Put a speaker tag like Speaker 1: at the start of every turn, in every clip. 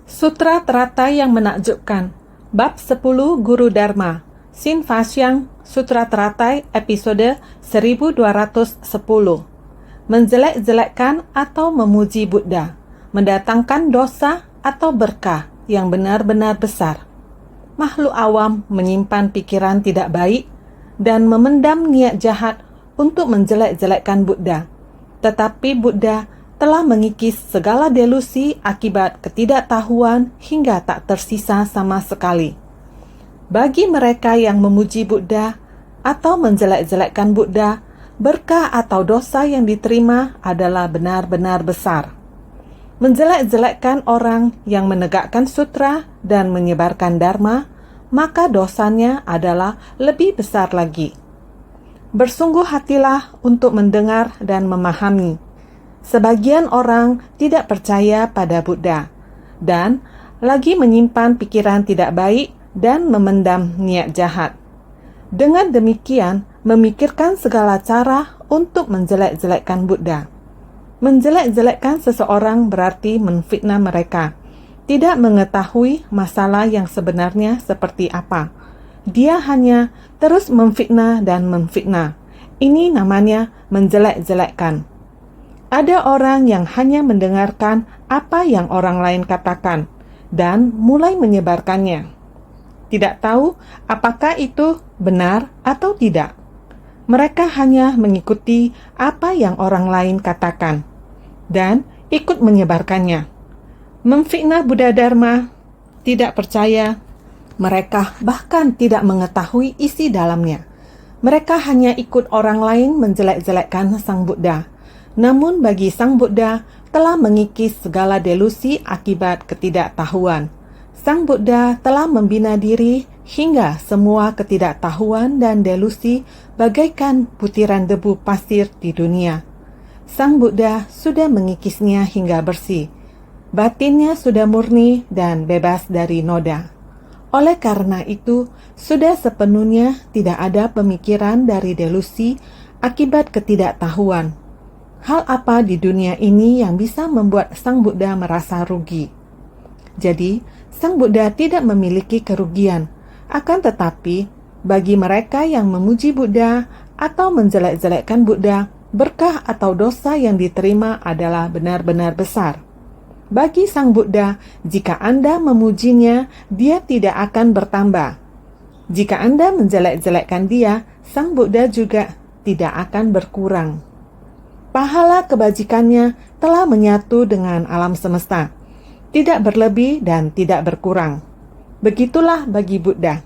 Speaker 1: Sutra Teratai yang menakjubkan. Bab 10 Guru Dharma. Sin Fasyang Sutra Teratai episode 1210. Menjelek-jelekkan atau memuji Buddha, mendatangkan dosa atau berkah yang benar-benar besar. Makhluk awam menyimpan pikiran tidak baik dan memendam niat jahat untuk menjelek-jelekkan Buddha. Tetapi Buddha telah mengikis segala delusi akibat ketidaktahuan hingga tak tersisa sama sekali. Bagi mereka yang memuji Buddha atau menjelek-jelekkan Buddha, berkah atau dosa yang diterima adalah benar-benar besar. Menjelek-jelekkan orang yang menegakkan sutra dan menyebarkan dharma, maka dosanya adalah lebih besar lagi. Bersungguh hatilah untuk mendengar dan memahami. Sebagian orang tidak percaya pada Buddha dan lagi menyimpan pikiran tidak baik dan memendam niat jahat. Dengan demikian, memikirkan segala cara untuk menjelek-jelekkan Buddha. Menjelek-jelekkan seseorang berarti menfitnah mereka, tidak mengetahui masalah yang sebenarnya seperti apa. Dia hanya terus memfitnah dan memfitnah. Ini namanya menjelek-jelekkan. Ada orang yang hanya mendengarkan apa yang orang lain katakan dan mulai menyebarkannya. Tidak tahu apakah itu benar atau tidak. Mereka hanya mengikuti apa yang orang lain katakan dan ikut menyebarkannya. Memfitnah Buddha Dharma, tidak percaya. Mereka bahkan tidak mengetahui isi dalamnya. Mereka hanya ikut orang lain menjelek-jelekkan Sang Buddha. Namun bagi Sang Buddha telah mengikis segala delusi akibat ketidaktahuan. Sang Buddha telah membina diri hingga semua ketidaktahuan dan delusi bagaikan butiran debu pasir di dunia. Sang Buddha sudah mengikisnya hingga bersih. Batinnya sudah murni dan bebas dari noda. Oleh karena itu, sudah sepenuhnya tidak ada pemikiran dari delusi akibat ketidaktahuan. Hal apa di dunia ini yang bisa membuat Sang Buddha merasa rugi? Jadi, Sang Buddha tidak memiliki kerugian. Akan tetapi, bagi mereka yang memuji Buddha atau menjelek-jelekkan Buddha, berkah atau dosa yang diterima adalah benar-benar besar. Bagi Sang Buddha, jika Anda memujinya, dia tidak akan bertambah. Jika Anda menjelek-jelekkan dia, Sang Buddha juga tidak akan berkurang. Pahala kebajikannya telah menyatu dengan alam semesta, tidak berlebih dan tidak berkurang. Begitulah bagi Buddha.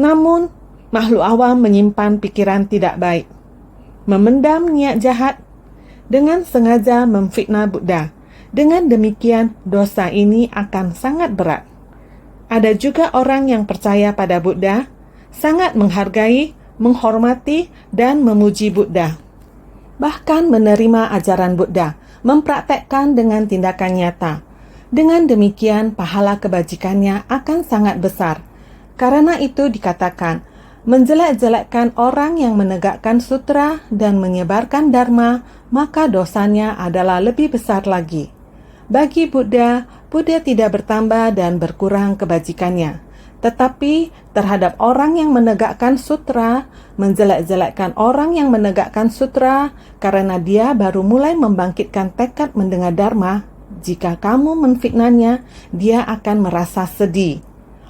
Speaker 1: Namun, makhluk awam menyimpan pikiran tidak baik, memendam niat jahat, dengan sengaja memfitnah Buddha. Dengan demikian, dosa ini akan sangat berat. Ada juga orang yang percaya pada Buddha, sangat menghargai, menghormati, dan memuji Buddha. Bahkan menerima ajaran Buddha, mempraktekkan dengan tindakan nyata. Dengan demikian, pahala kebajikannya akan sangat besar. Karena itu dikatakan, menjelek-jelekkan orang yang menegakkan sutra dan menyebarkan dharma, maka dosanya adalah lebih besar lagi. Bagi Buddha, Buddha tidak bertambah dan berkurang kebajikannya. Tetapi terhadap orang yang menegakkan sutra, menjelek-jelekkan orang yang menegakkan sutra karena dia baru mulai membangkitkan tekad mendengar dharma, jika kamu menfitnahnya, dia akan merasa sedih.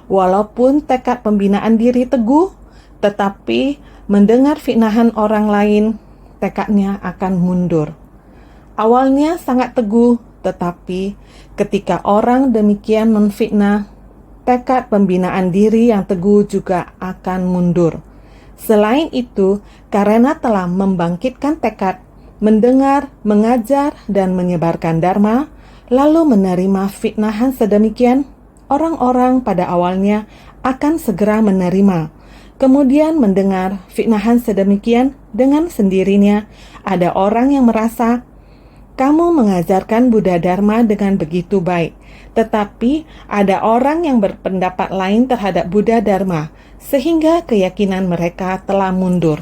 Speaker 1: Walaupun tekad pembinaan diri teguh, tetapi mendengar fitnahan orang lain, tekadnya akan mundur. Awalnya sangat teguh, tetapi ketika orang demikian menfitnah, tekad pembinaan diri yang teguh juga akan mundur. Selain itu, karena telah membangkitkan tekad, mendengar, mengajar, dan menyebarkan dharma, lalu menerima fitnahan sedemikian, orang-orang pada awalnya akan segera menerima. Kemudian mendengar fitnahan sedemikian dengan sendirinya, ada orang yang merasa, kamu mengajarkan Buddha Dharma dengan begitu baik, tetapi ada orang yang berpendapat lain terhadap Buddha Dharma, sehingga keyakinan mereka telah mundur.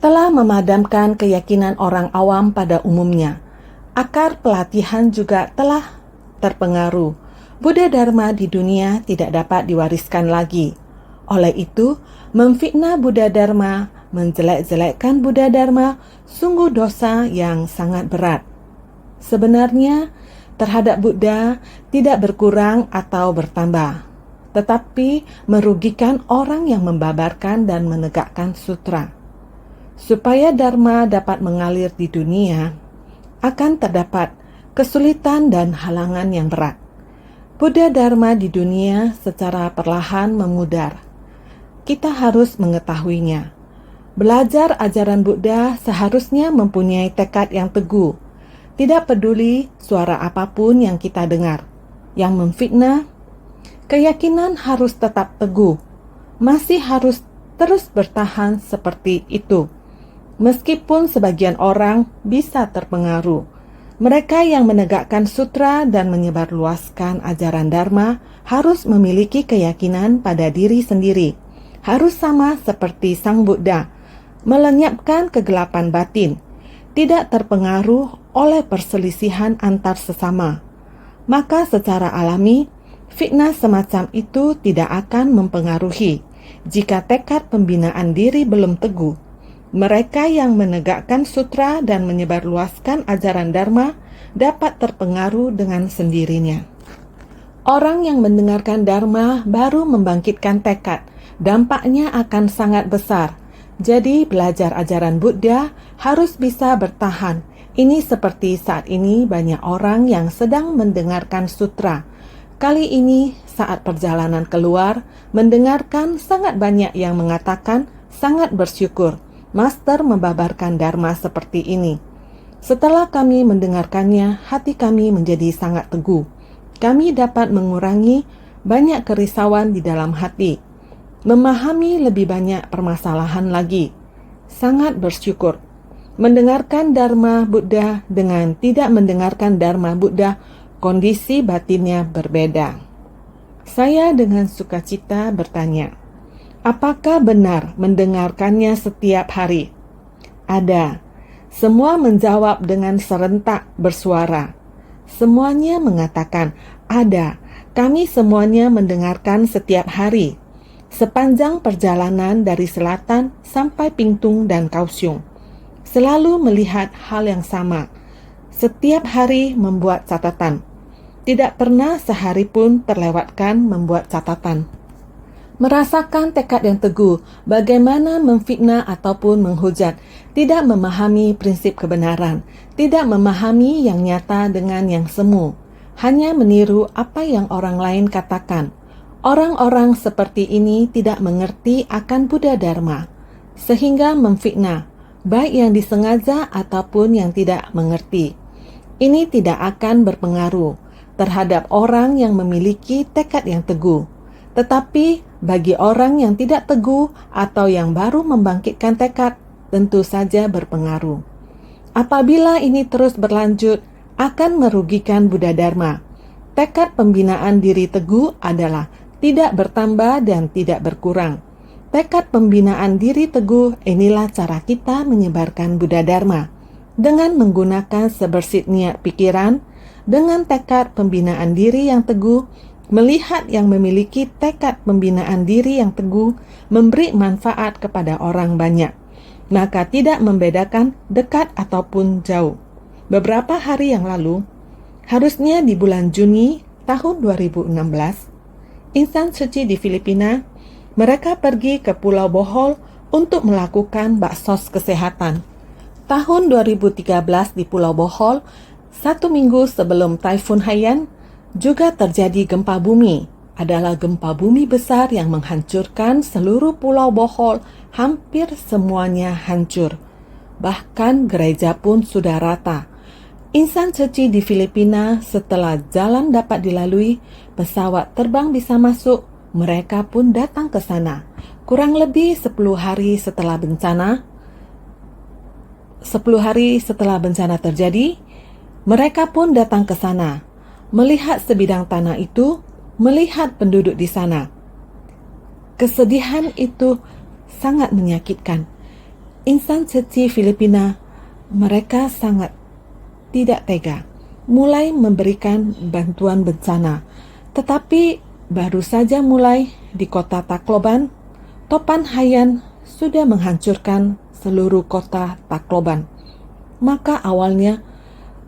Speaker 1: Telah memadamkan keyakinan orang awam pada umumnya. Akar pelatihan juga telah terpengaruh. Buddha Dharma di dunia tidak dapat diwariskan lagi. Oleh itu, memfitnah Buddha Dharma, menjelek-jelekkan Buddha Dharma, sungguh dosa yang sangat berat. Sebenarnya, terhadap Buddha tidak berkurang atau bertambah, tetapi merugikan orang yang membabarkan dan menegakkan sutra. Supaya Dharma dapat mengalir di dunia, akan terdapat kesulitan dan halangan yang berat. Buddha Dharma di dunia secara perlahan memudar. Kita harus mengetahuinya. Belajar ajaran Buddha seharusnya mempunyai tekad yang teguh. Tidak peduli suara apapun yang kita dengar. Yang memfitnah, keyakinan harus tetap teguh. Masih harus terus bertahan seperti itu. Meskipun sebagian orang bisa terpengaruh. Mereka yang menegakkan sutra dan menyebarluaskan ajaran Dharma harus memiliki keyakinan pada diri sendiri. Harus sama seperti Sang Buddha, melenyapkan kegelapan batin, tidak terpengaruh oleh perselisihan antar sesama. Maka secara alami, fitnah semacam itu tidak akan mempengaruhi jika tekad pembinaan diri belum teguh. Mereka yang menegakkan sutra dan menyebarluaskan ajaran Dharma dapat terpengaruh dengan sendirinya. Orang yang mendengarkan Dharma baru membangkitkan tekad, dampaknya akan sangat besar. Jadi belajar ajaran Buddha harus bisa bertahan. Ini seperti saat ini banyak orang yang sedang mendengarkan sutra. Kali ini saat perjalanan keluar, mendengarkan sangat banyak yang mengatakan sangat bersyukur. Master membabarkan Dharma seperti ini. Setelah kami mendengarkannya, hati kami menjadi sangat teguh. Kami dapat mengurangi banyak kerisauan di dalam hati, memahami lebih banyak permasalahan lagi. Sangat bersyukur. Mendengarkan Dharma Buddha dengan tidak mendengarkan Dharma Buddha, kondisi batinnya berbeda. Saya dengan sukacita bertanya, apakah benar mendengarkannya setiap hari? Ada. Semua menjawab dengan serentak bersuara. Semuanya mengatakan, ada. Kami semuanya mendengarkan setiap hari. Sepanjang perjalanan dari selatan sampai Pingtung dan Kaohsiung. Selalu melihat hal yang sama. Setiap hari membuat catatan. Tidak pernah sehari pun terlewatkan membuat catatan. Merasakan tekad yang teguh, bagaimana memfitnah ataupun menghujat, tidak memahami prinsip kebenaran, tidak memahami yang nyata dengan yang semu, hanya meniru apa yang orang lain katakan. Orang-orang seperti ini tidak mengerti akan Buddha Dharma, sehingga memfitnah, baik yang disengaja ataupun yang tidak mengerti. Ini tidak akan berpengaruh terhadap orang yang memiliki tekad yang teguh. Tetapi bagi orang yang tidak teguh atau yang baru membangkitkan tekad, tentu saja berpengaruh. Apabila ini terus berlanjut, akan merugikan Buddha Dharma. Tekad pembinaan diri teguh adalah tidak bertambah dan tidak berkurang. Tekad pembinaan diri teguh, inilah cara kita menyebarkan Buddha Dharma. Dengan menggunakan sebersih niat pikiran, dengan tekad pembinaan diri yang teguh, melihat yang memiliki tekad pembinaan diri yang teguh memberi manfaat kepada orang banyak, maka tidak membedakan dekat ataupun jauh. Beberapa hari yang lalu, harusnya di bulan Juni tahun 2016, insan suci di Filipina, mereka pergi ke Pulau Bohol untuk melakukan baksos kesehatan. Tahun 2013 di Pulau Bohol, 1 minggu sebelum Taifun Haiyan, juga terjadi gempa bumi. Adalah gempa bumi besar yang menghancurkan seluruh Pulau Bohol, hampir semuanya hancur. Bahkan gereja pun sudah rata. Insan suci di Filipina, setelah jalan dapat dilalui, pesawat terbang bisa masuk, mereka pun datang ke sana. Kurang lebih 10 hari setelah bencana terjadi, mereka pun datang ke sana. Melihat sebidang tanah itu, melihat penduduk di sana. Kesedihan itu sangat menyakitkan. Insan suci Filipina, mereka sangat tidak tega. mulai memberikan bantuan bencana. Tetapi baru saja mulai di kota Tacloban, topan Haiyan sudah menghancurkan seluruh kota Tacloban. Maka awalnya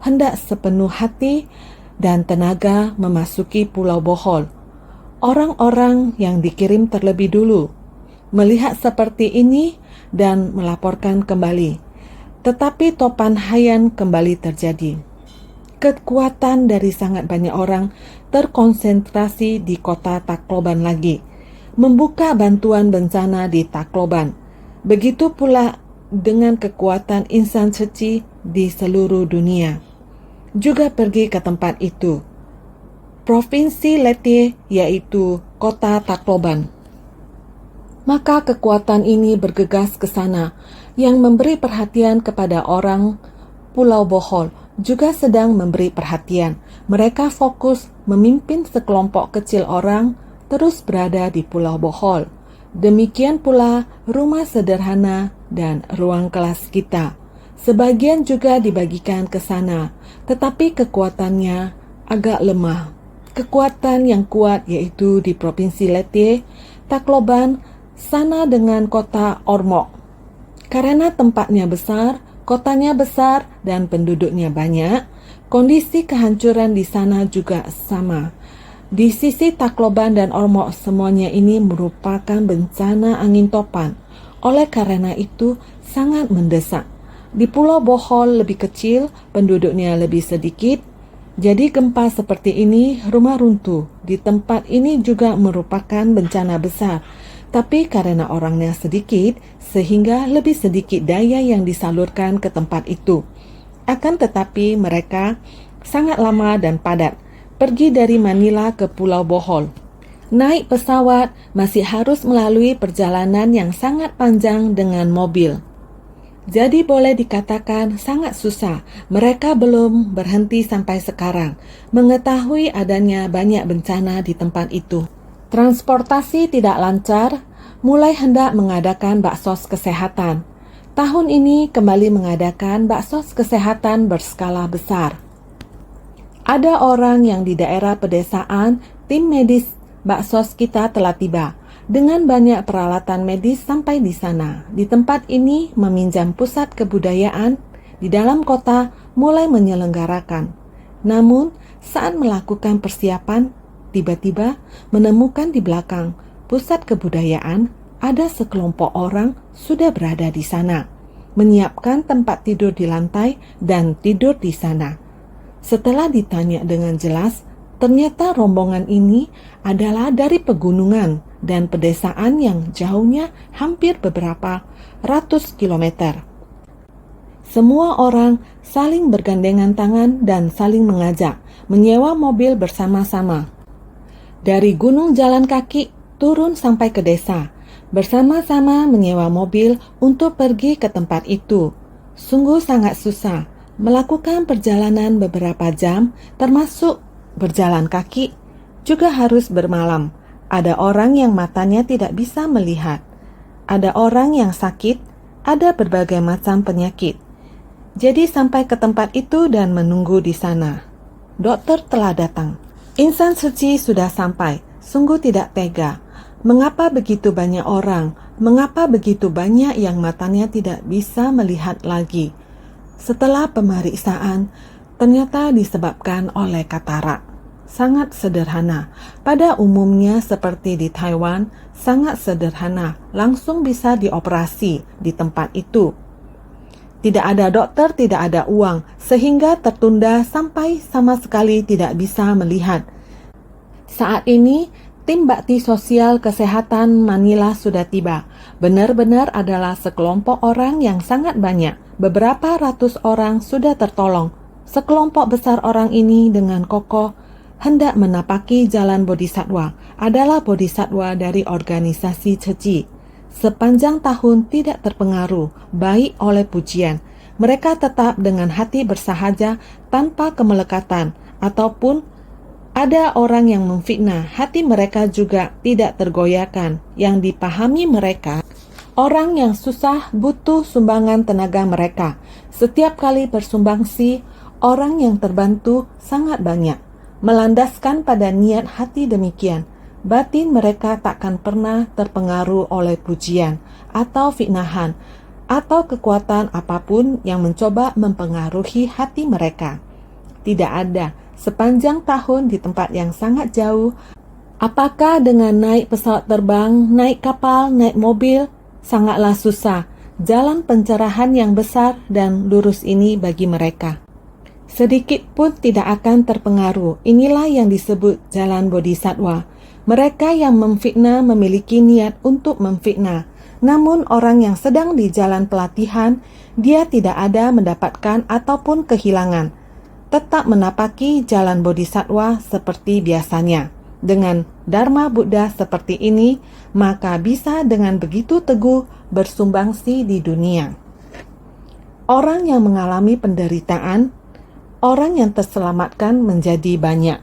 Speaker 1: hendak sepenuh hati dan tenaga memasuki Pulau Bohol. Orang-orang yang dikirim terlebih dulu melihat seperti ini dan melaporkan kembali. Tetapi topan Haiyan kembali terjadi. Kekuatan dari sangat banyak orang terkonsentrasi di kota Tacloban lagi, membuka bantuan bencana di Tacloban. Begitu pula dengan kekuatan insan suci di seluruh dunia juga pergi ke tempat itu. Provinsi Leyte, yaitu kota Tacloban. Maka kekuatan ini bergegas ke sana, yang memberi perhatian kepada orang Pulau Bohol juga sedang memberi perhatian. Mereka fokus memimpin sekelompok kecil orang terus berada di Pulau Bohol. Demikian pula rumah sederhana dan ruang kelas kita. Sebagian juga dibagikan ke sana, tetapi kekuatannya agak lemah. Kekuatan yang kuat yaitu di Provinsi Leyte, Tacloban, sana dengan kota Ormoc. Karena tempatnya besar, kotanya besar, dan penduduknya banyak, kondisi kehancuran di sana juga sama. Di sisi Tacloban dan Ormoc, semuanya ini merupakan bencana angin topan. Oleh karena itu, sangat mendesak. Di Pulau Bohol lebih kecil, penduduknya lebih sedikit. Jadi gempa seperti ini, rumah runtuh. Di tempat ini juga merupakan bencana besar. Tapi karena orangnya sedikit, sehingga lebih sedikit daya yang disalurkan ke tempat itu. Akan tetapi mereka sangat lama dan padat. Pergi dari Manila ke Pulau Bohol. Naik pesawat masih harus melalui perjalanan yang sangat panjang dengan mobil. Jadi boleh dikatakan sangat susah. Mereka belum berhenti sampai sekarang mengetahui adanya banyak bencana di tempat itu. Transportasi tidak lancar, mulai hendak mengadakan baksos kesehatan. Tahun ini kembali mengadakan baksos kesehatan berskala besar. Ada orang yang di daerah pedesaan, tim medis baksos kita telah tiba. Dengan banyak peralatan medis sampai di sana. Di tempat ini meminjam pusat kebudayaan di dalam kota mulai menyelenggarakan. Namun saat melakukan persiapan, tiba-tiba menemukan di belakang pusat kebudayaan ada sekelompok orang sudah berada di sana, menyiapkan tempat tidur di lantai dan tidur di sana. Setelah ditanya dengan jelas, ternyata rombongan ini adalah dari pegunungan dan pedesaan yang jauhnya hampir beberapa ratus kilometer. Semua orang saling bergandengan tangan dan saling mengajak menyewa mobil bersama-sama. Dari gunung jalan kaki turun sampai ke desa, bersama-sama menyewa mobil untuk pergi ke tempat itu. Sungguh sangat susah melakukan perjalanan beberapa jam, termasuk berjalan kaki, juga harus bermalam. Ada orang yang matanya tidak bisa melihat. Ada orang yang sakit, ada berbagai macam penyakit. Jadi sampai ke tempat itu dan menunggu di sana. Dokter telah datang. Insan suci sudah sampai. Sungguh tidak tega. Mengapa begitu banyak orang? Mengapa begitu banyak yang matanya tidak bisa melihat lagi? Setelah pemeriksaan, ternyata disebabkan oleh katarak. Sangat sederhana. Pada umumnya seperti di Taiwan, sangat sederhana, langsung bisa dioperasi di tempat itu. Tidak ada dokter, tidak ada uang, sehingga tertunda sampai sama sekali tidak bisa melihat. Saat ini, tim bakti sosial kesehatan Manila sudah tiba. Benar-benar adalah sekelompok orang yang sangat banyak. Beberapa ratus orang sudah tertolong. Sekelompok besar orang ini dengan kokoh hendak menapaki jalan bodhisatwa, adalah bodhisatwa dari organisasi Ceci. Sepanjang tahun tidak terpengaruh baik oleh pujian. Mereka tetap dengan hati bersahaja tanpa kemelekatan, ataupun ada orang yang memfitnah, hati mereka juga tidak tergoyahkan. Yang dipahami mereka, orang yang susah butuh sumbangan tenaga mereka. Setiap kali bersumbangsi, Orang yang terbantu sangat banyak. Melandaskan pada niat hati demikian, batin mereka takkan pernah terpengaruh oleh pujian atau fitnahan atau kekuatan apapun yang mencoba mempengaruhi hati mereka. Tidak ada sepanjang tahun di tempat yang sangat jauh. Apakah dengan naik pesawat terbang, naik kapal, naik mobil, sangatlah susah. Jalan pencerahan yang besar dan lurus ini bagi mereka. Sedikit pun tidak akan terpengaruh. Inilah yang disebut jalan bodhisattva. Mereka yang memfitnah memiliki niat untuk memfitnah. Namun orang yang sedang di jalan pelatihan, dia tidak ada mendapatkan ataupun kehilangan. Tetap menapaki jalan bodhisattva seperti biasanya. Dengan Dharma Buddha seperti ini, maka bisa dengan begitu teguh bersumbangsi di dunia. Orang yang mengalami penderitaan, orang yang terselamatkan menjadi banyak.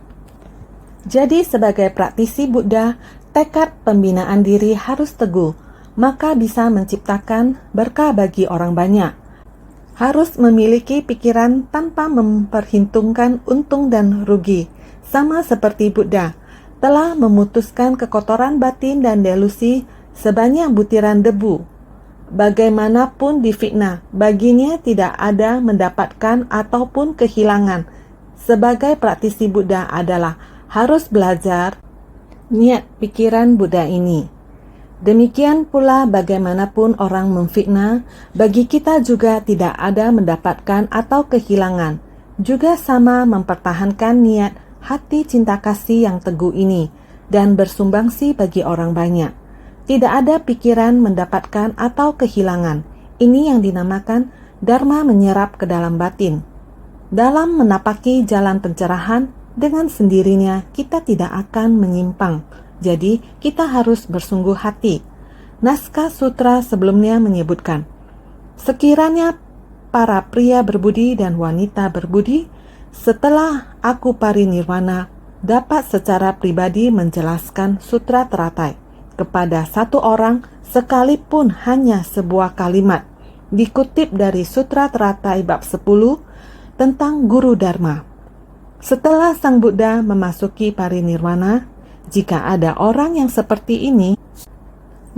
Speaker 1: Jadi sebagai praktisi Buddha, tekad pembinaan diri harus teguh, maka bisa menciptakan berkah bagi orang banyak. Harus memiliki pikiran tanpa memperhitungkan untung dan rugi, sama seperti Buddha telah memutuskan kekotoran batin dan delusi sebanyak butiran debu. Bagaimanapun difitnah, baginya tidak ada mendapatkan ataupun kehilangan. Sebagai praktisi Buddha adalah harus belajar niat pikiran Buddha ini. Demikian pula bagaimanapun orang memfitnah, bagi kita juga tidak ada mendapatkan atau kehilangan. Juga sama mempertahankan niat hati cinta kasih yang teguh ini dan bersumbangsi bagi orang banyak. Tidak ada pikiran mendapatkan atau kehilangan. Ini yang dinamakan Dharma menyerap ke dalam batin. Dalam menapaki jalan pencerahan, dengan sendirinya kita tidak akan menyimpang. Jadi kita harus bersungguh hati. Naskah sutra sebelumnya menyebutkan, sekiranya para pria berbudi dan wanita berbudi, setelah aku parinirwana, dapat secara pribadi menjelaskan sutra teratai kepada satu orang sekalipun hanya sebuah kalimat, dikutip dari sutra teratai bab 10 tentang guru dharma. Setelah Sang Buddha memasuki parinirwana, jika ada orang yang seperti ini,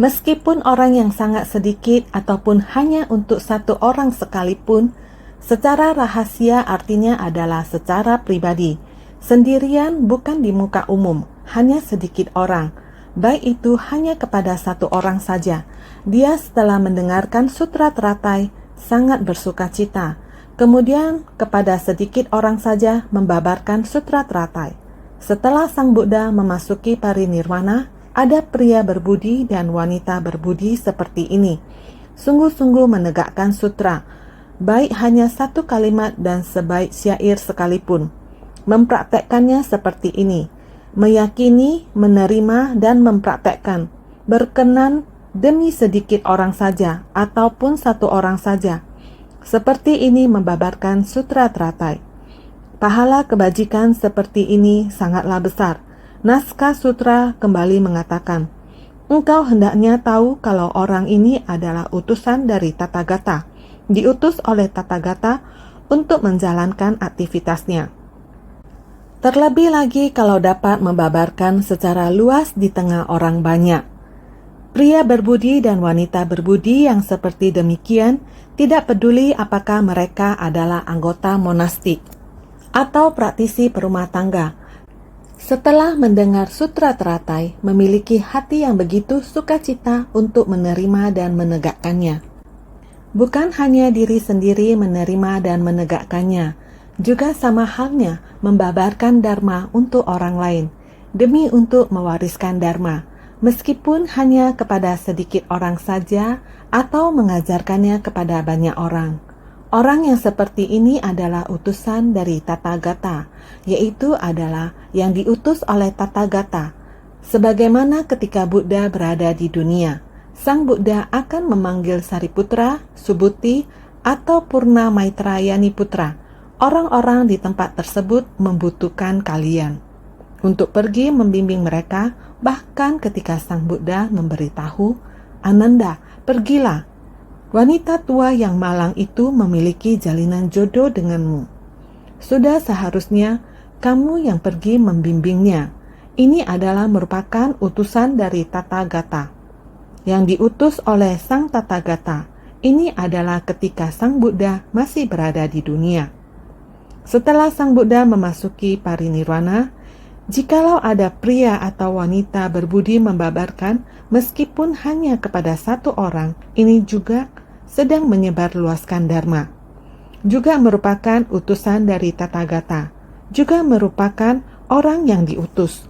Speaker 1: meskipun orang yang sangat sedikit ataupun hanya untuk satu orang sekalipun, secara rahasia artinya adalah secara pribadi, sendirian bukan di muka umum, hanya sedikit orang. Baik itu hanya kepada satu orang saja. Dia setelah mendengarkan sutra teratai sangat bersuka cita. Kemudian kepada sedikit orang saja membabarkan sutra teratai. Setelah Sang Buddha memasuki parinirwana, ada pria berbudi dan wanita berbudi seperti ini. Sungguh-sungguh menegakkan sutra, baik hanya satu kalimat dan sebaik syair sekalipun. Mempraktekkannya seperti ini, meyakini, menerima, dan mempraktekkan, berkenan demi sedikit orang saja ataupun satu orang saja. Seperti ini membabarkan sutra teratai. Pahala kebajikan seperti ini sangatlah besar. Naskah sutra kembali mengatakan, engkau hendaknya tahu kalau orang ini adalah utusan dari Tathagata, diutus oleh Tathagata untuk menjalankan aktivitasnya. Terlebih lagi kalau dapat membabarkan secara luas di tengah orang banyak. Pria berbudi dan wanita berbudi yang seperti demikian tidak peduli apakah mereka adalah anggota monastik atau praktisi perumah tangga. Setelah mendengar sutra teratai, memiliki hati yang begitu sukacita untuk menerima dan menegakkannya. Bukan hanya diri sendiri menerima dan menegakkannya, juga sama halnya membabarkan dharma untuk orang lain, demi untuk mewariskan dharma, meskipun hanya kepada sedikit orang saja atau mengajarkannya kepada banyak orang. Orang yang seperti ini adalah utusan dari Tathagata, yaitu adalah yang diutus oleh Tathagata. Sebagaimana ketika Buddha berada di dunia, Sang Buddha akan memanggil Sariputra, Subhuti, atau Purna Maitrayani Putra. Orang-orang di tempat tersebut membutuhkan kalian untuk pergi membimbing mereka. Bahkan ketika Sang Buddha memberitahu, Ananda, pergilah. Wanita tua yang malang itu memiliki jalinan jodoh denganmu. Sudah seharusnya kamu yang pergi membimbingnya. Ini adalah merupakan utusan dari Tathagata. Yang diutus oleh Sang Tathagata, ini adalah ketika Sang Buddha masih berada di dunia. Setelah Sang Buddha memasuki parinirwana, jikalau ada pria atau wanita berbudi membabarkan meskipun hanya kepada satu orang, ini juga sedang menyebarluaskan dharma. Juga merupakan utusan dari Tathagata, juga merupakan orang yang diutus.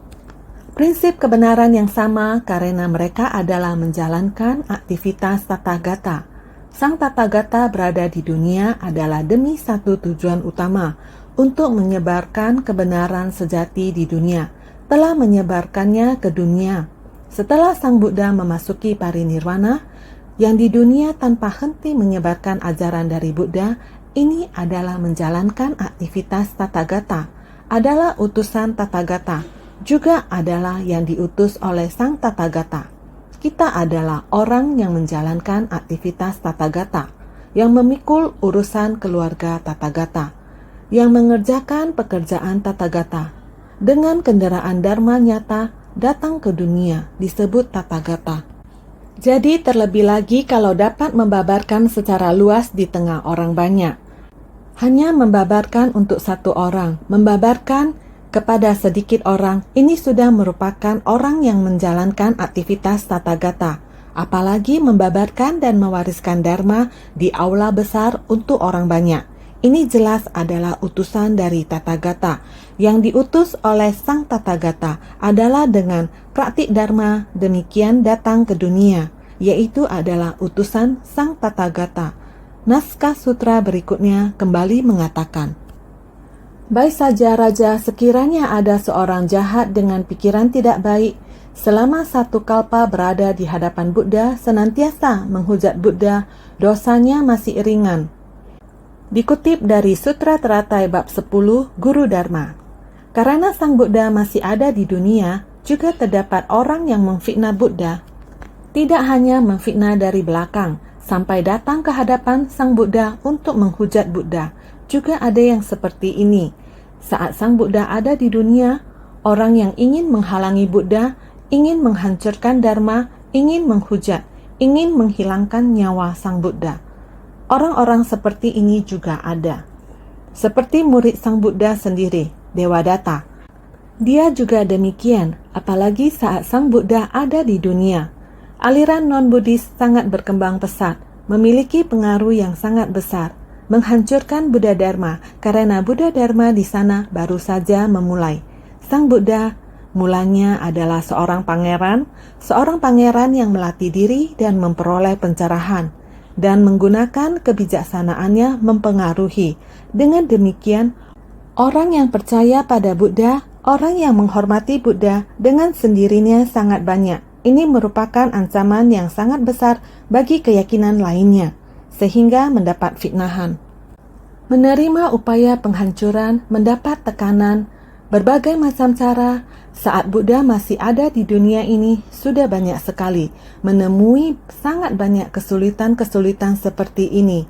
Speaker 1: Prinsip kebenaran yang sama karena mereka adalah menjalankan aktivitas Tathagata. Sang Tathagata berada di dunia adalah demi satu tujuan utama, untuk menyebarkan kebenaran sejati di dunia, telah menyebarkannya ke dunia. Setelah Sang Buddha memasuki parinirwana, yang di dunia tanpa henti menyebarkan ajaran dari Buddha, ini adalah menjalankan aktivitas Tathagata, adalah utusan Tathagata, juga adalah yang diutus oleh Sang Tathagata. Kita adalah orang yang menjalankan aktivitas Tathagata, yang memikul urusan keluarga Tathagata, yang mengerjakan pekerjaan Tathagata. Dengan kendaraan dharma nyata datang ke dunia disebut Tathagata. Jadi terlebih lagi kalau dapat membabarkan secara luas di tengah orang banyak. Hanya membabarkan untuk satu orang, membabarkan kepada sedikit orang, ini sudah merupakan orang yang menjalankan aktivitas Tathagata. Apalagi membabarkan dan mewariskan dharma di aula besar untuk orang banyak. Ini jelas adalah utusan dari Tathagata. Yang diutus oleh Sang Tathagata adalah dengan praktik dharma demikian datang ke dunia, yaitu adalah utusan Sang Tathagata. Naskah sutra berikutnya kembali mengatakan, baik saja Raja, sekiranya ada seorang jahat dengan pikiran tidak baik, selama satu kalpa berada di hadapan Buddha senantiasa menghujat Buddha, dosanya masih ringan. Dikutip dari Sutra Teratai bab 10 Guru Dharma. Karena Sang Buddha masih ada di dunia, juga terdapat orang yang memfitnah Buddha. Tidak hanya memfitnah dari belakang, sampai datang ke hadapan Sang Buddha untuk menghujat Buddha. Juga ada yang seperti ini. Saat Sang Buddha ada di dunia, orang yang ingin menghalangi Buddha, ingin menghancurkan Dharma, ingin menghujat, ingin menghilangkan nyawa Sang Buddha. Orang-orang seperti ini juga ada. Seperti murid Sang Buddha sendiri, Devadatta. Dia juga demikian, apalagi saat Sang Buddha ada di dunia. Aliran non-Buddhis sangat berkembang pesat, memiliki pengaruh yang sangat besar, menghancurkan Buddha Dharma karena Buddha Dharma di sana baru saja memulai. Sang Buddha mulanya adalah seorang pangeran yang melatih diri dan memperoleh pencerahan dan menggunakan kebijaksanaannya mempengaruhi. Dengan demikian, orang yang percaya pada Buddha, orang yang menghormati Buddha dengan sendirinya sangat banyak. Ini merupakan ancaman yang sangat besar bagi keyakinan lainnya, sehingga mendapat fitnahan. Menerima upaya penghancuran, mendapat tekanan, berbagai macam cara, saat Buddha masih ada di dunia ini sudah banyak sekali, menemui sangat banyak kesulitan-kesulitan seperti ini.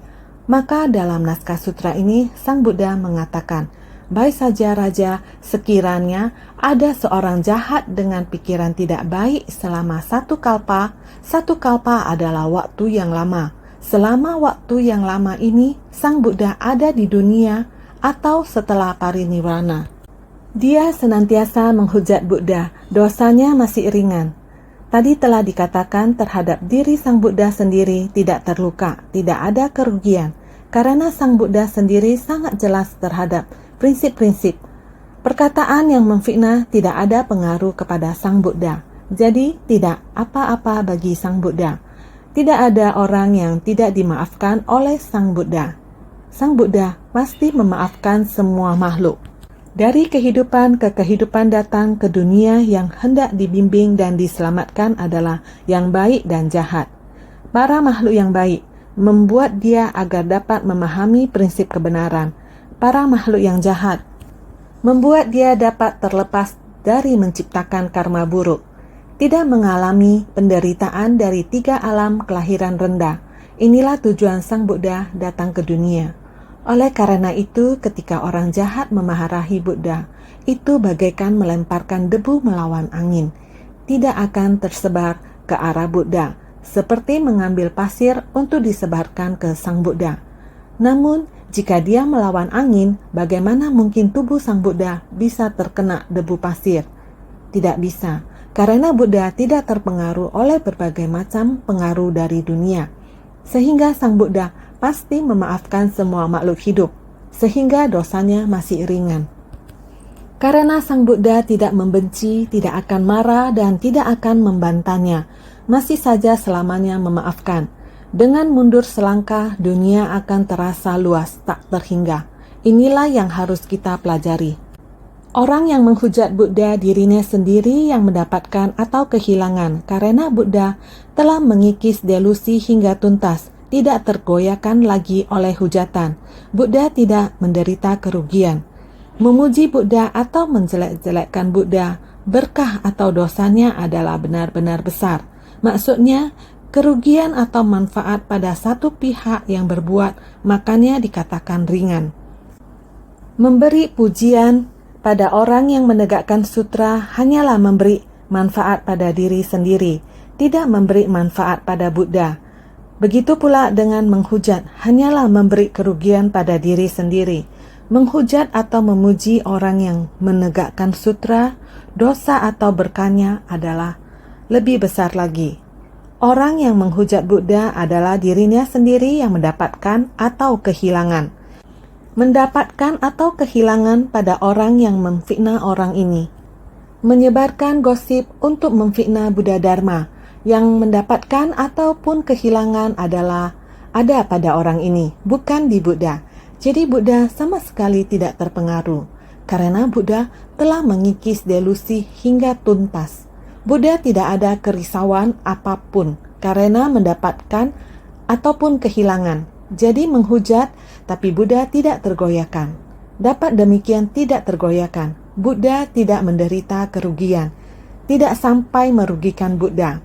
Speaker 1: Maka dalam naskah sutra ini, Sang Buddha mengatakan, baik saja Raja, sekiranya ada seorang jahat dengan pikiran tidak baik selama satu kalpa adalah waktu yang lama. Selama waktu yang lama ini, Sang Buddha ada di dunia atau setelah parinirwana. Dia senantiasa menghujat Buddha, dosanya masih ringan. Tadi telah dikatakan terhadap diri Sang Buddha sendiri tidak terluka, tidak ada kerugian, karena Sang Buddha sendiri sangat jelas terhadap prinsip-prinsip. Perkataan yang memfitnah tidak ada pengaruh kepada Sang Buddha, jadi tidak apa-apa bagi Sang Buddha. Tidak ada orang yang tidak dimaafkan oleh Sang Buddha. Sang Buddha pasti memaafkan semua makhluk. Dari kehidupan ke kehidupan datang ke dunia yang hendak dibimbing dan diselamatkan adalah yang baik dan jahat. Para makhluk yang baik membuat dia agar dapat memahami prinsip kebenaran. Para makhluk yang jahat membuat dia dapat terlepas dari menciptakan karma buruk. Tidak mengalami penderitaan dari 3 alam kelahiran rendah. Inilah tujuan Sang Buddha datang ke dunia. Oleh karena itu, ketika orang jahat memarahi Buddha, itu bagaikan melemparkan debu melawan angin. Tidak akan tersebar ke arah Buddha, seperti mengambil pasir untuk disebarkan ke Sang Buddha. Namun, jika dia melawan angin, bagaimana mungkin tubuh Sang Buddha bisa terkena debu pasir? Tidak bisa, karena Buddha tidak terpengaruh oleh berbagai macam pengaruh dari dunia. Sehingga Sang Buddha pasti memaafkan semua makhluk hidup, sehingga dosanya masih ringan. Karena Sang Buddha tidak membenci, tidak akan marah, dan tidak akan membantahnya, masih saja selamanya memaafkan. Dengan mundur selangkah, dunia akan terasa luas, tak terhingga. Inilah yang harus kita pelajari. Orang yang menghujat Buddha dirinya sendiri yang mendapatkan atau kehilangan, karena Buddha telah mengikis delusi hingga tuntas, tidak tergoyahkan lagi oleh hujatan. Buddha tidak menderita kerugian. Memuji Buddha atau menjelek-jelekkan Buddha, berkah atau dosanya adalah benar-benar besar. Maksudnya, kerugian atau manfaat pada satu pihak yang berbuat, makanya dikatakan ringan. Memberi pujian pada orang yang menegakkan sutra hanyalah memberi manfaat pada diri sendiri, tidak memberi manfaat pada Buddha. Begitu pula dengan menghujat, hanyalah memberi kerugian pada diri sendiri. Menghujat atau memuji orang yang menegakkan sutra, dosa atau berkahnya adalah lebih besar lagi. Orang yang menghujat Buddha adalah dirinya sendiri yang mendapatkan atau kehilangan. Mendapatkan atau kehilangan pada orang yang memfitnah orang ini. Menyebarkan gosip untuk memfitnah Buddha Dharma, yang mendapatkan ataupun kehilangan adalah ada pada orang ini, bukan di Buddha. Jadi Buddha sama sekali tidak terpengaruh, karena Buddha telah mengikis delusi hingga tuntas. Buddha tidak ada kerisauan apapun karena mendapatkan ataupun kehilangan. Jadi menghujat, tapi Buddha tidak tergoyahkan. Dapat demikian tidak tergoyahkan. Buddha tidak menderita kerugian, tidak sampai merugikan Buddha.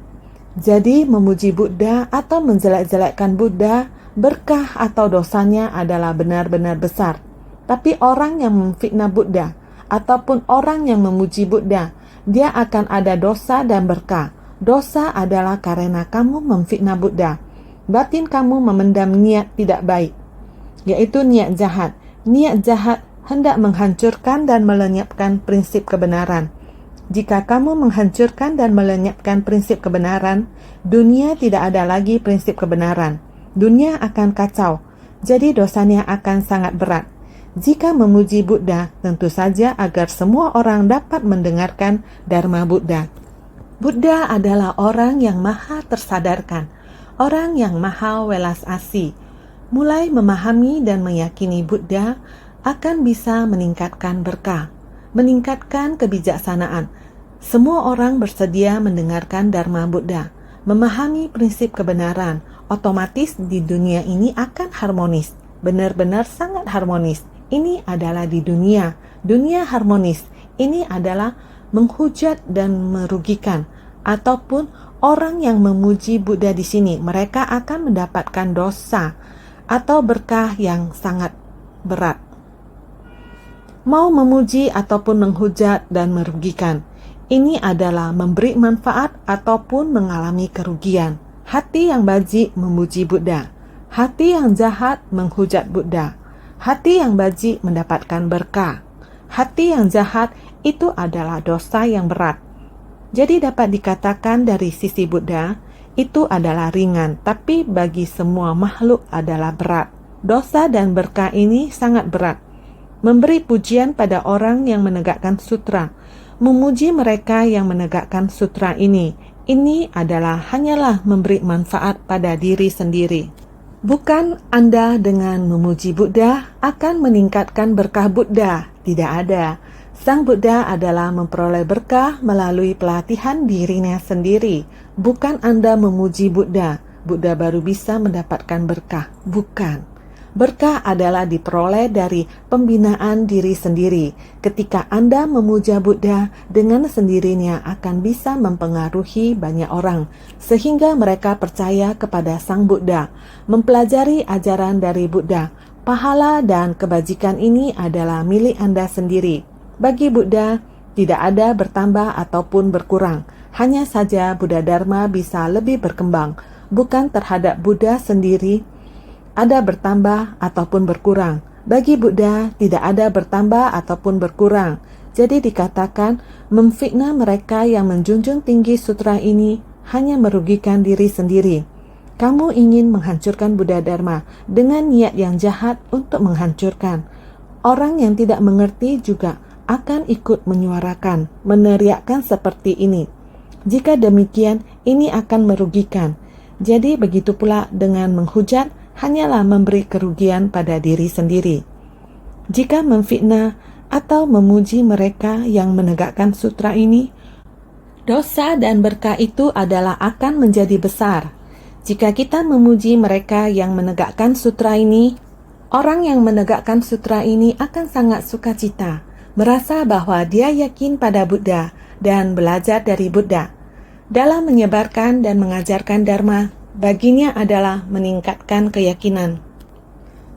Speaker 1: Jadi memuji Buddha atau menjelek-jelekkan Buddha, berkah atau dosanya adalah benar-benar besar. Tapi orang yang memfitnah Buddha ataupun orang yang memuji Buddha, dia akan ada dosa dan berkah. Dosa adalah karena kamu memfitnah Buddha. Batin kamu memendam niat tidak baik, yaitu niat jahat. Niat jahat hendak menghancurkan dan melenyapkan prinsip kebenaran. Jika kamu menghancurkan dan melenyapkan prinsip kebenaran, dunia tidak ada lagi prinsip kebenaran. Dunia akan kacau, jadi dosanya akan sangat berat. Jika memuji Buddha, tentu saja agar semua orang dapat mendengarkan Dharma Buddha. Buddha adalah orang yang maha tersadarkan, orang yang maha welas asih. Mulai memahami dan meyakini Buddha akan bisa meningkatkan berkah, meningkatkan kebijaksanaan. Semua orang bersedia mendengarkan Dharma Buddha, memahami prinsip kebenaran, otomatis di dunia ini akan harmonis, benar-benar sangat harmonis. Ini adalah di dunia harmonis. Ini adalah menghujat dan merugikan. Ataupun orang yang memuji Buddha di sini, mereka akan mendapatkan dosa atau berkah yang sangat berat. Mau memuji ataupun menghujat dan merugikan, ini adalah memberi manfaat ataupun mengalami kerugian. Hati yang bajik memuji Buddha, hati yang jahat menghujat Buddha. Hati yang bajik mendapatkan berkah. Hati yang jahat itu adalah dosa yang berat. Jadi dapat dikatakan dari sisi Buddha, itu adalah ringan, tapi bagi semua makhluk adalah berat. Dosa dan berkah ini sangat berat. Memberi pujian pada orang yang menegakkan sutra, memuji mereka yang menegakkan sutra ini adalah hanyalah memberi manfaat pada diri sendiri. Bukan Anda dengan memuji Buddha akan meningkatkan berkah Buddha. Tidak ada. Sang Buddha adalah memperoleh berkah melalui pelatihan dirinya sendiri. Bukan Anda memuji Buddha, Buddha baru bisa mendapatkan berkah. Bukan. Berkah adalah diperoleh dari pembinaan diri sendiri. Ketika Anda memuja Buddha, dengan sendirinya akan bisa mempengaruhi banyak orang, sehingga mereka percaya kepada Sang Buddha, mempelajari ajaran dari Buddha, pahala dan kebajikan ini adalah milik Anda sendiri. Bagi Buddha, tidak ada bertambah ataupun berkurang. Hanya saja Buddha Dharma bisa lebih berkembang, bukan terhadap Buddha sendiri ada bertambah ataupun berkurang. Bagi Buddha, tidak ada bertambah ataupun berkurang. Jadi dikatakan, memfitnah mereka yang menjunjung tinggi sutra ini hanya merugikan diri sendiri. Kamu ingin menghancurkan Buddha Dharma dengan niat yang jahat untuk menghancurkan. Orang yang tidak mengerti juga akan ikut menyuarakan, meneriakkan seperti ini. Jika demikian, ini akan merugikan. Jadi begitu pula dengan menghujat, hanyalah memberi kerugian pada diri sendiri. Jika memfitnah atau memuji mereka yang menegakkan sutra ini, dosa dan berkah itu adalah akan menjadi besar. Jika kita memuji mereka yang menegakkan sutra ini, orang yang menegakkan sutra ini akan sangat sukacita, merasa bahwa dia yakin pada Buddha dan belajar dari Buddha. Dalam menyebarkan dan mengajarkan Dharma, baginya adalah meningkatkan keyakinan.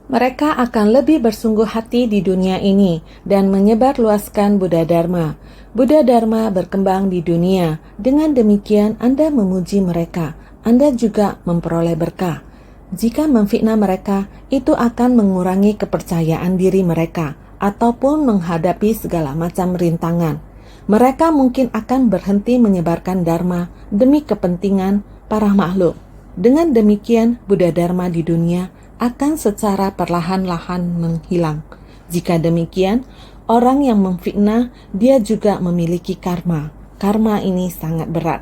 Speaker 1: Mereka akan lebih bersungguh hati di dunia ini dan menyebarluaskan Buddha Dharma. Buddha Dharma berkembang di dunia. Dengan demikian Anda memuji mereka. Anda juga memperoleh berkah. Jika memfitnah mereka, itu akan mengurangi kepercayaan diri mereka ataupun menghadapi segala macam rintangan. Mereka mungkin akan berhenti menyebarkan Dharma demi kepentingan para makhluk. Dengan demikian, Buddha Dharma di dunia akan secara perlahan-lahan menghilang. Jika demikian, orang yang memfitnah, dia juga memiliki karma. Karma ini sangat berat.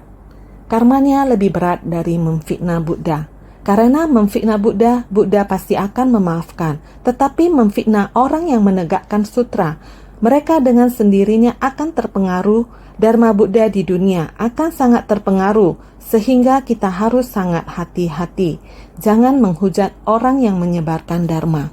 Speaker 1: Karmanya lebih berat dari memfitnah Buddha. Karena memfitnah Buddha, Buddha pasti akan memaafkan. Tetapi memfitnah orang yang menegakkan sutra, mereka dengan sendirinya akan terpengaruh. Dharma Buddha di dunia akan sangat terpengaruh, sehingga kita harus sangat hati-hati. Jangan menghujat orang yang menyebarkan Dharma.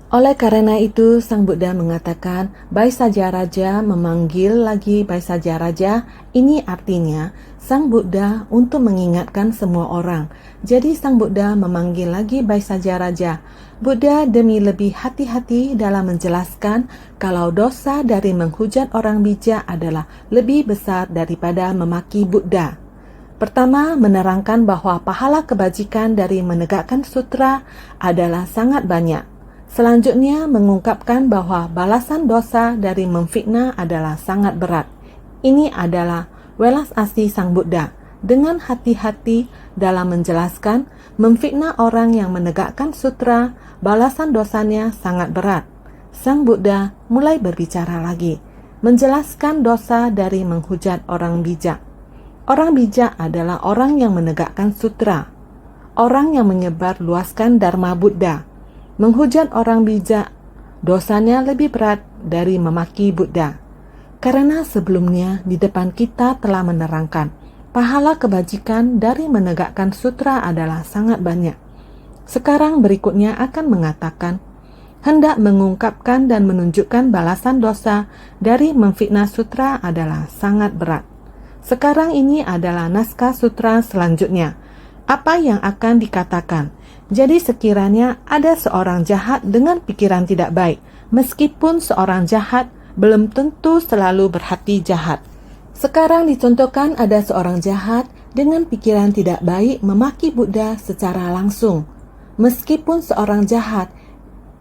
Speaker 1: Oleh karena itu, Sang Buddha mengatakan, baik saja Raja memanggil lagi baik saja Raja. Ini artinya, Sang Buddha untuk mengingatkan semua orang. Jadi Sang Buddha memanggil lagi baik saja Raja. Buddha demi lebih hati-hati dalam menjelaskan kalau dosa dari menghujat orang bijak adalah lebih besar daripada memaki Buddha. Pertama, menerangkan bahwa pahala kebajikan dari menegakkan sutra adalah sangat banyak. Selanjutnya, mengungkapkan bahwa balasan dosa dari memfitnah adalah sangat berat. Ini adalah welas asih Sang Buddha. Dengan hati-hati dalam menjelaskan, memfitnah orang yang menegakkan sutra, balasan dosanya sangat berat. Sang Buddha mulai berbicara lagi, menjelaskan dosa dari menghujat orang bijak. Orang bijak adalah orang yang menegakkan sutra, orang yang menyebar luaskan Dharma Buddha. Menghujat orang bijak, dosanya lebih berat dari memaki Buddha. Karena sebelumnya di depan kita telah menerangkan, pahala kebajikan dari menegakkan sutra adalah sangat banyak. Sekarang berikutnya akan mengatakan, hendak mengungkapkan dan menunjukkan balasan dosa dari memfitnah sutra adalah sangat berat. Sekarang ini adalah naskah sutra selanjutnya. Apa yang akan dikatakan? Jadi sekiranya ada seorang jahat dengan pikiran tidak baik, meskipun seorang jahat belum tentu selalu berhati jahat. Sekarang dicontohkan ada seorang jahat dengan pikiran tidak baik memaki Buddha secara langsung. Meskipun seorang jahat,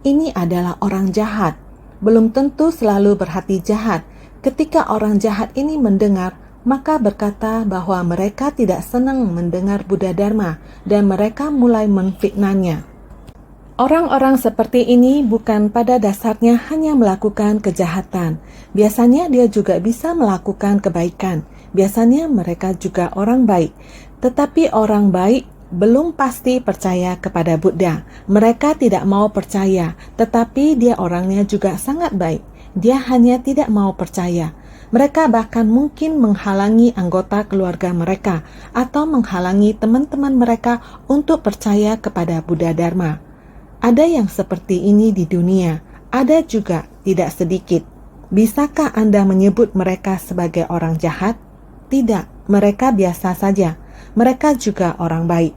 Speaker 1: ini adalah orang jahat, belum tentu selalu berhati jahat. Ketika orang jahat ini mendengar, maka berkata bahwa mereka tidak senang mendengar Buddha Dharma dan mereka mulai memfitnahnya. Orang-orang seperti ini bukan pada dasarnya hanya melakukan kejahatan. Biasanya dia juga bisa melakukan kebaikan. Biasanya mereka juga orang baik. Tetapi orang baik belum pasti percaya kepada Buddha. Mereka tidak mau percaya, tetapi dia orangnya juga sangat baik. Dia hanya tidak mau percaya. Mereka bahkan mungkin menghalangi anggota keluarga mereka atau menghalangi teman-teman mereka untuk percaya kepada Buddha Dharma. Ada yang seperti ini di dunia, ada juga tidak sedikit. Bisakah Anda menyebut mereka sebagai orang jahat? Tidak, mereka biasa saja. Mereka juga orang baik.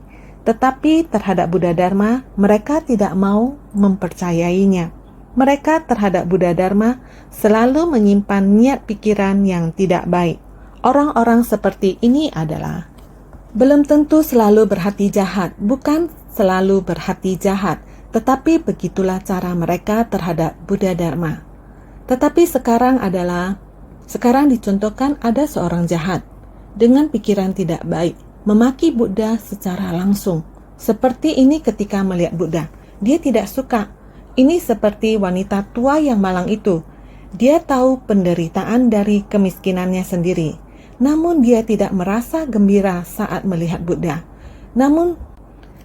Speaker 1: Tetapi terhadap Buddha Dharma, mereka tidak mau mempercayainya. Mereka terhadap Buddha Dharma selalu menyimpan niat pikiran yang tidak baik. Orang-orang seperti ini adalah belum tentu selalu berhati jahat, bukan selalu berhati jahat, tetapi begitulah cara mereka terhadap Buddha Dharma. Tetapi sekarang dicontohkan ada seorang jahat dengan pikiran tidak baik, memaki Buddha secara langsung. Seperti ini ketika melihat Buddha, dia tidak suka. Ini seperti wanita tua yang malang itu. Dia tahu penderitaan dari kemiskinannya sendiri, namun dia tidak merasa gembira saat melihat Buddha. Namun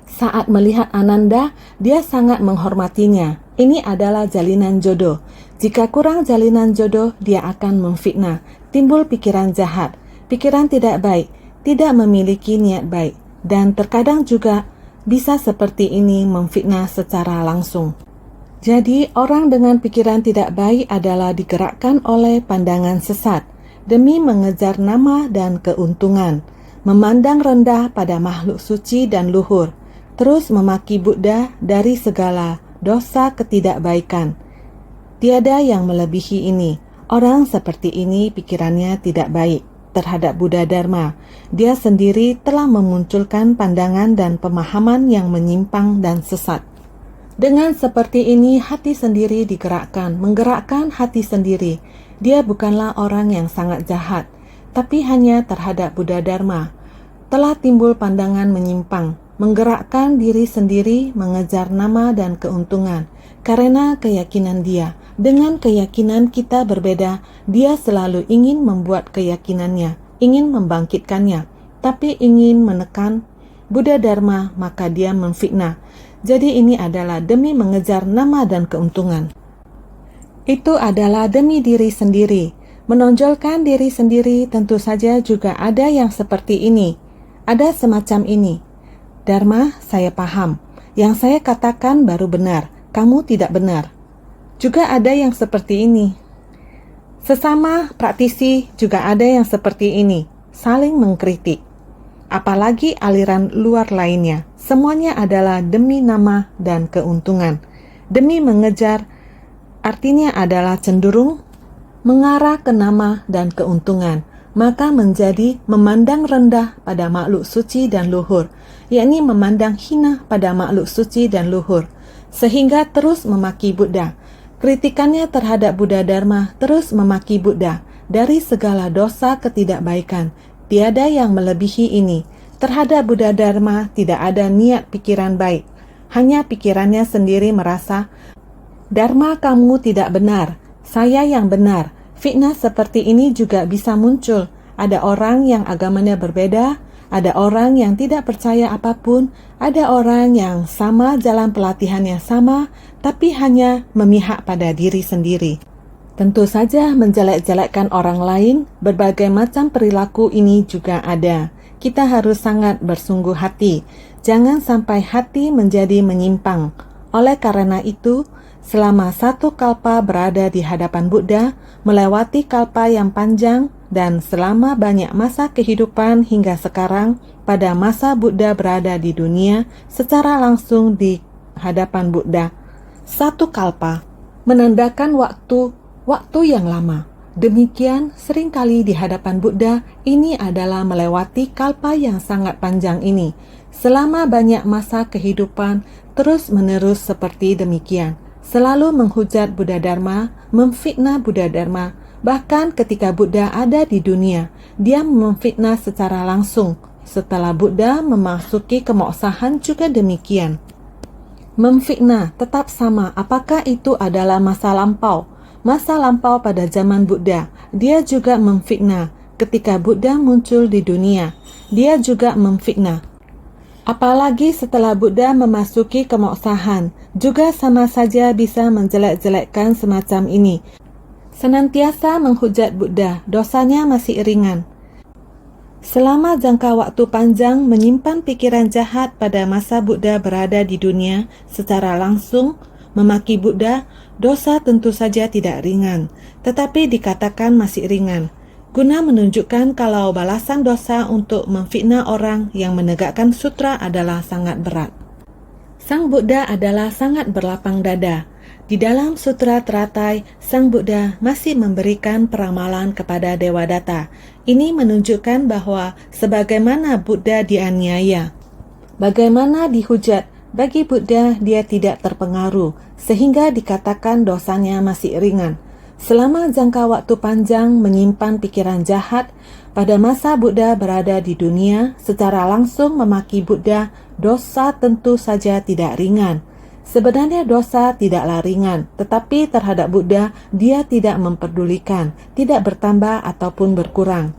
Speaker 1: saat melihat Ananda, dia sangat menghormatinya. Ini adalah jalinan jodoh. Jika kurang jalinan jodoh, dia akan memfitnah. Timbul pikiran jahat, pikiran tidak baik, tidak memiliki niat baik, dan terkadang juga bisa seperti ini memfitnah secara langsung. Jadi, orang dengan pikiran tidak baik adalah digerakkan oleh pandangan sesat demi mengejar nama dan keuntungan, memandang rendah pada makhluk suci dan luhur, terus memaki Buddha dari segala dosa ketidakbaikan. Tiada yang melebihi ini. Orang seperti ini pikirannya tidak baik terhadap Buddha Dharma. Dia sendiri telah memunculkan pandangan dan pemahaman yang menyimpang dan sesat. Dengan seperti ini, hati sendiri menggerakkan hati sendiri. Dia bukanlah orang yang sangat jahat, tapi hanya terhadap Buddha Dharma. Telah timbul pandangan menyimpang, menggerakkan diri sendiri mengejar nama dan keuntungan. Karena keyakinan dia, dengan keyakinan kita berbeda, dia selalu ingin membuat keyakinannya, ingin membangkitkannya, tapi ingin menekan Buddha Dharma, maka dia memfitnah. Jadi ini adalah demi mengejar nama dan keuntungan. Itu adalah demi diri sendiri. Menonjolkan diri sendiri tentu saja juga ada yang seperti ini. Ada semacam ini. Dharma, saya paham. Yang saya katakan baru benar. Kamu tidak benar. Juga ada yang seperti ini. Sesama praktisi juga ada yang seperti ini. Saling mengkritik. Apalagi aliran luar lainnya. Semuanya adalah demi nama dan keuntungan. Demi mengejar, artinya adalah cenderung mengarah ke nama dan keuntungan. Maka menjadi memandang rendah pada makhluk suci dan luhur, yakni memandang hina pada makhluk suci dan luhur, sehingga terus memaki Buddha. Kritikannya terhadap Buddha Dharma terus memaki Buddha dari segala dosa ketidakbaikan. Tiada yang melebihi ini. Terhadap Buddha Dharma tidak ada niat pikiran baik. Hanya pikirannya sendiri merasa, Dharma kamu tidak benar, saya yang benar. Fitnah seperti ini juga bisa muncul. Ada orang yang agamanya berbeda, ada orang yang tidak percaya apapun, ada orang yang sama jalan pelatihannya sama, tapi hanya memihak pada diri sendiri. Tentu saja menjelek-jelekkan orang lain, berbagai macam perilaku ini juga ada. Kita harus sangat bersungguh hati. Jangan sampai hati menjadi menyimpang. Oleh karena itu, selama satu kalpa berada di hadapan Buddha, melewati kalpa yang panjang, dan selama banyak masa kehidupan hingga sekarang, pada masa Buddha berada di dunia, secara langsung di hadapan Buddha. Satu kalpa menandakan waktu yang lama. Demikian seringkali di hadapan Buddha, ini adalah melewati kalpa yang sangat panjang ini. Selama banyak masa kehidupan, terus-menerus seperti demikian. Selalu menghujat Buddha Dharma, memfitnah Buddha Dharma. Bahkan ketika Buddha ada di dunia, dia memfitnah secara langsung. Setelah Buddha memasuki kemoksahan juga demikian. Memfitnah tetap sama, apakah itu adalah masa lampau? Masa lampau pada zaman Buddha, dia juga memfitnah. Ketika Buddha muncul di dunia, dia juga memfitnah. Apalagi setelah Buddha memasuki kemoksahan, juga sama saja bisa menjelek-jelekkan semacam ini. Senantiasa menghujat Buddha, dosanya masih ringan. Selama jangka waktu panjang menyimpan pikiran jahat pada masa Buddha berada di dunia secara langsung, memaki Buddha, dosa tentu saja tidak ringan, tetapi dikatakan masih ringan. guna menunjukkan kalau balasan dosa untuk memfitnah orang yang menegakkan sutra adalah sangat berat. Sang Buddha adalah sangat berlapang dada. Di dalam Sutra Teratai, Sang Buddha masih memberikan peramalan kepada Dewadatta. Ini menunjukkan bahwa sebagaimana Buddha dianiaya, bagaimana dihujat, bagi Buddha dia tidak terpengaruh, sehingga dikatakan dosanya masih ringan. Selama jangka waktu panjang menyimpan pikiran jahat, pada masa Buddha berada di dunia, secara langsung memaki Buddha, dosa tentu saja tidak ringan. Sebenarnya dosa tidaklah ringan, tetapi terhadap Buddha dia tidak memperdulikan, tidak bertambah ataupun berkurang.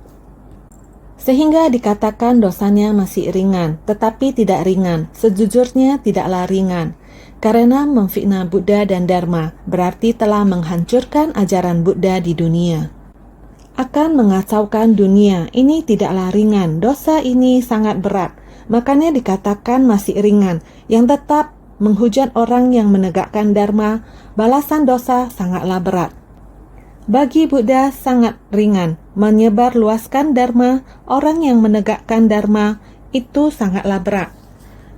Speaker 1: Sehingga dikatakan dosanya masih ringan, tetapi tidak ringan, sejujurnya tidaklah ringan. Karena memfitnah Buddha dan Dharma, berarti telah menghancurkan ajaran Buddha di dunia. Akan mengacaukan dunia, ini tidaklah ringan, dosa ini sangat berat. Makanya dikatakan masih ringan, yang tetap menghujat orang yang menegakkan Dharma, balasan dosa sangatlah berat. Bagi Buddha sangat ringan, menyebar luaskan Dharma, orang yang menegakkan Dharma itu sangatlah berat.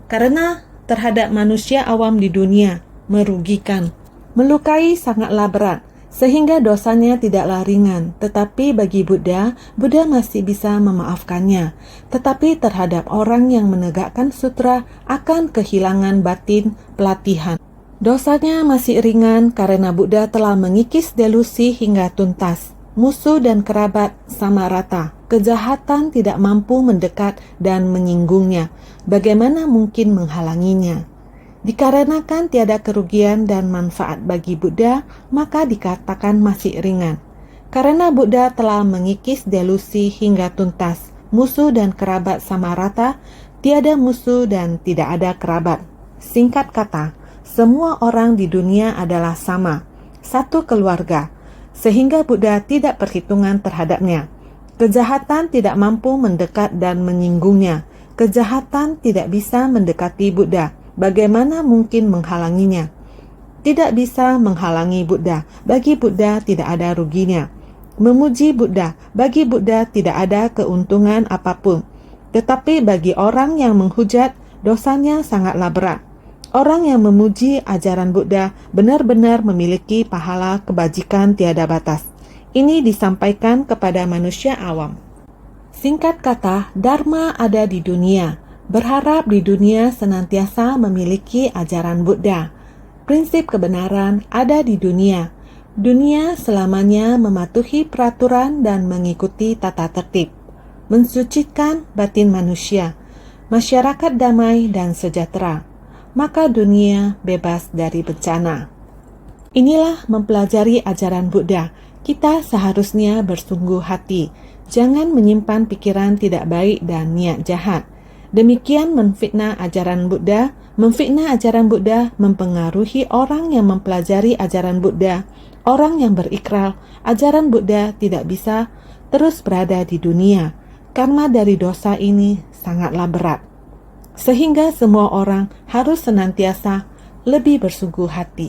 Speaker 1: Karena terhadap manusia awam di dunia, merugikan, melukai sangatlah berat, sehingga dosanya tidaklah ringan. Tetapi bagi Buddha, Buddha masih bisa memaafkannya. Tetapi terhadap orang yang menegakkan sutra akan kehilangan batin pelatihan. Dosanya masih ringan karena Buddha telah mengikis delusi hingga tuntas. Musuh dan kerabat sama rata. Kejahatan tidak mampu mendekat dan menyinggungnya. Bagaimana mungkin menghalanginya? Dikarenakan tiada kerugian dan manfaat bagi Buddha, maka dikatakan masih ringan. Karena Buddha telah mengikis delusi hingga tuntas. Musuh dan kerabat sama rata, tiada musuh dan tidak ada kerabat. Singkat kata, semua orang di dunia adalah sama, satu keluarga, sehingga Buddha tidak perhitungan terhadapnya. Kejahatan tidak mampu mendekat dan menyinggungnya. Kejahatan tidak bisa mendekati Buddha. Bagaimana mungkin menghalanginya? Tidak bisa menghalangi Buddha. Bagi Buddha tidak ada ruginya. Memuji Buddha, bagi Buddha tidak ada keuntungan apapun. Tetapi bagi orang yang menghujat, dosanya sangatlah berat. Orang yang memuji ajaran Buddha benar-benar memiliki pahala kebajikan tiada batas. Ini disampaikan kepada manusia awam. Singkat kata, Dharma ada di dunia. Berharap di dunia senantiasa memiliki ajaran Buddha. Prinsip kebenaran ada di dunia. Dunia selamanya mematuhi peraturan dan mengikuti tata tertib. Mensucikan batin manusia. Masyarakat damai dan sejahtera. Maka dunia bebas dari bencana. Inilah mempelajari ajaran Buddha. Kita seharusnya bersungguh hati. Jangan menyimpan pikiran tidak baik dan niat jahat. Demikian memfitnah ajaran Buddha. Memfitnah ajaran Buddha mempengaruhi orang yang mempelajari ajaran Buddha. Orang yang berikrar ajaran Buddha tidak bisa terus berada di dunia. Karma dari dosa ini sangatlah berat. Sehingga semua orang harus senantiasa lebih bersungguh hati.